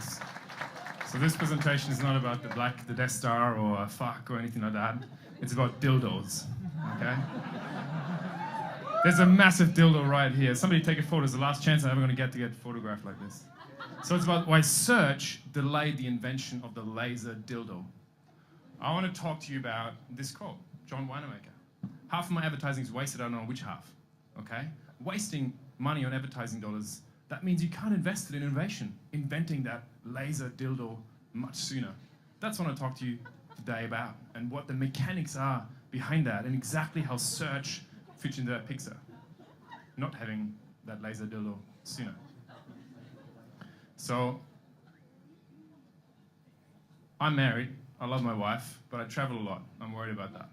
things. So this presentation is not about the Death Star or fuck or anything like that. It's about dildos, okay? There's a massive dildo right here. Somebody take a photo. It's the last chance I'm ever going to get photographed like this. So it's about why search delayed the invention of the laser dildo. I want to talk to you about this quote, John Wannake. Half of my advertising is wasted, I don't know which half, okay? Wasting money on advertising dollars, that means you can't invest it in innovation, inventing that laser dildo much sooner. That's what I want to talk to you today about, and what the mechanics are behind that, and exactly how search fits into that picture. Not having that laser dildo sooner. So, I'm married, I love my wife, but I travel a lot. I'm worried about that.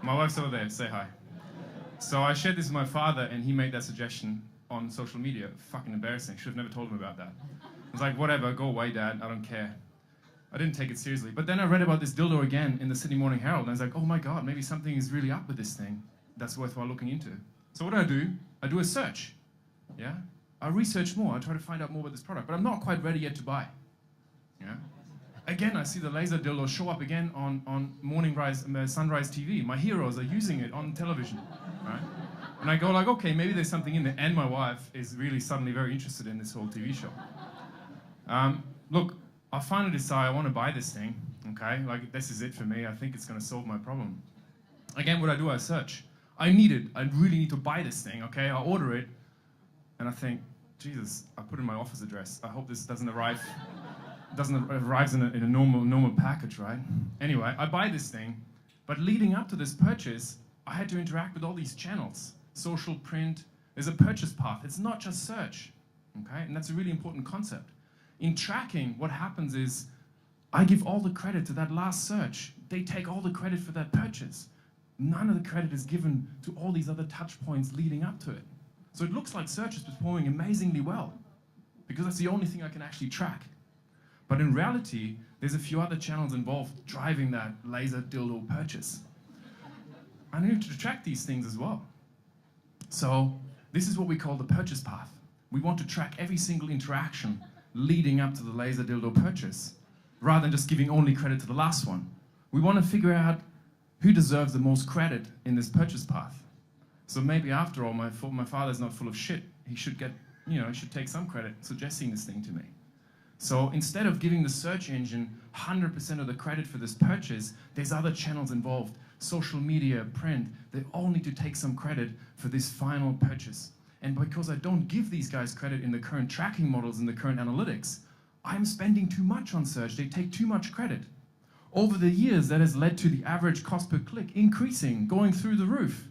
My wife's over there, say hi. So I shared this with my father, and he made that suggestion on social media. Fucking embarrassing, should have never told him about that. I was like, whatever, go away, Dad, I don't care. I didn't take it seriously. But then I read about this dildo again in the Sydney Morning Herald, and I was like, oh my God, maybe something is really up with this thing that's worthwhile looking into. So what do? I do a search, yeah? I research more, I try to find out more about this product, but I'm not quite ready yet to buy, yeah? Again, I see the laser dildo show up again on Sunrise TV. My heroes are using it on television, right? And I go like, okay, maybe there's something in there, and my wife is really suddenly very interested in this whole TV show. Look, I finally decide I want to buy this thing, okay? Like, this is it for me. I think it's going to solve my problem. Again, what I search. I need it. I really need to buy this thing, okay? I order it, and I think, Jesus, I put in my office address. I hope this doesn't arrive in a normal package, right? Anyway, I buy this thing, but leading up to this purchase, I had to interact with all these channels. Social, print, there's a purchase path. It's not just search, okay? And that's a really important concept. In tracking, what happens is I give all the credit to that last search. They take all the credit for that purchase. None of the credit is given to all these other touch points leading up to it. So it looks like search is performing amazingly well, because that's the only thing I can actually track. But in reality, there's a few other channels involved driving that laser dildo purchase. I need to track these things as well. So this is what we call the purchase path. We want to track every single interaction leading up to the laser dildo purchase, rather than just giving only credit to the last one. We want to figure out who deserves the most credit in this purchase path. So maybe after all, my father's not full of shit. He should get, he should take some credit suggesting this thing to me. So instead of giving the search engine 100% of the credit for this purchase, there's other channels involved. Social media, print, they all need to take some credit for this final purchase. And because I don't give these guys credit in the current tracking models and the current analytics, I'm spending too much on search. They take too much credit. Over the years, that has led to the average cost per click increasing, going through the roof.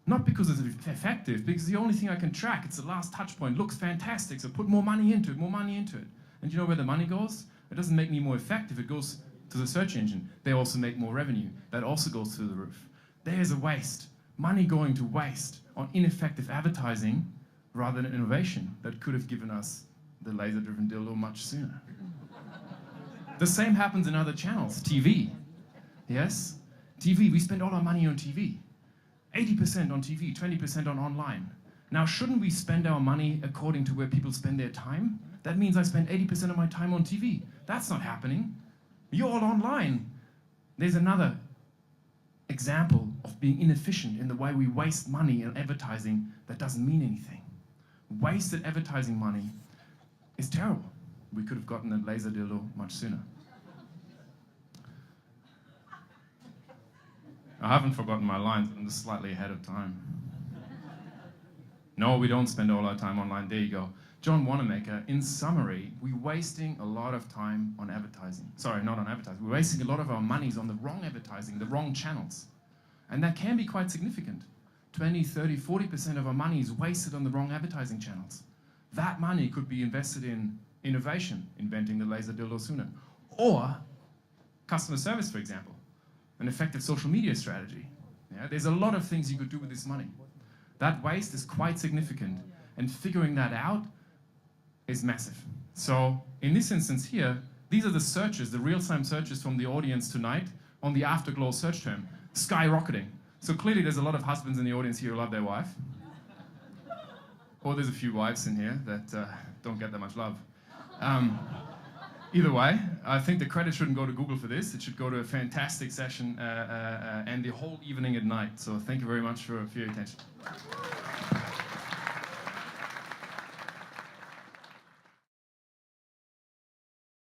Not because it's effective, because the only thing I can track, it's the last touch point, looks fantastic, so put more money into it, more money into it. And you know where the money goes? It doesn't make me more effective, it goes to the search engine. They also make more revenue. That also goes through the roof. There's a waste. Money going to waste on ineffective advertising rather than innovation that could have given us the laser-driven dildo much sooner. The same happens in other channels. TV, yes? TV, we spend all our money on TV. 80% on TV, 20% on online. Now, shouldn't we spend our money according to where people spend their time? That means I spend 80% of my time on TV. That's not happening. You're all online. There's another example of being inefficient in the way we waste money in advertising that doesn't mean anything. Wasted advertising money is terrible. We could have gotten that laser dildo much sooner. I haven't forgotten my lines, I'm just slightly ahead of time. No, we don't spend all our time online. There you go. John Wannake, in summary, we're wasting a lot of time on advertising. Sorry, not on advertising. We're wasting a lot of our monies on the wrong advertising, the wrong channels. And that can be quite significant. 20, 30, 40% of our money is wasted on the wrong advertising channels. That money could be invested in innovation, inventing the laser dildo sooner. Or customer service, for example. An effective social media strategy. Yeah, there's a lot of things you could do with this money. That waste is quite significant, and figuring that out is massive. So in this instance here, these are the searches, the real-time searches from the audience tonight on the Afterglow search term, skyrocketing. So clearly there's a lot of husbands in the audience here who love their wife. or there's a few wives in here that don't get that much love. Either way, I think the credit shouldn't go to Google for this. It should go to a fantastic session and the whole evening at night. So thank you very much for your attention.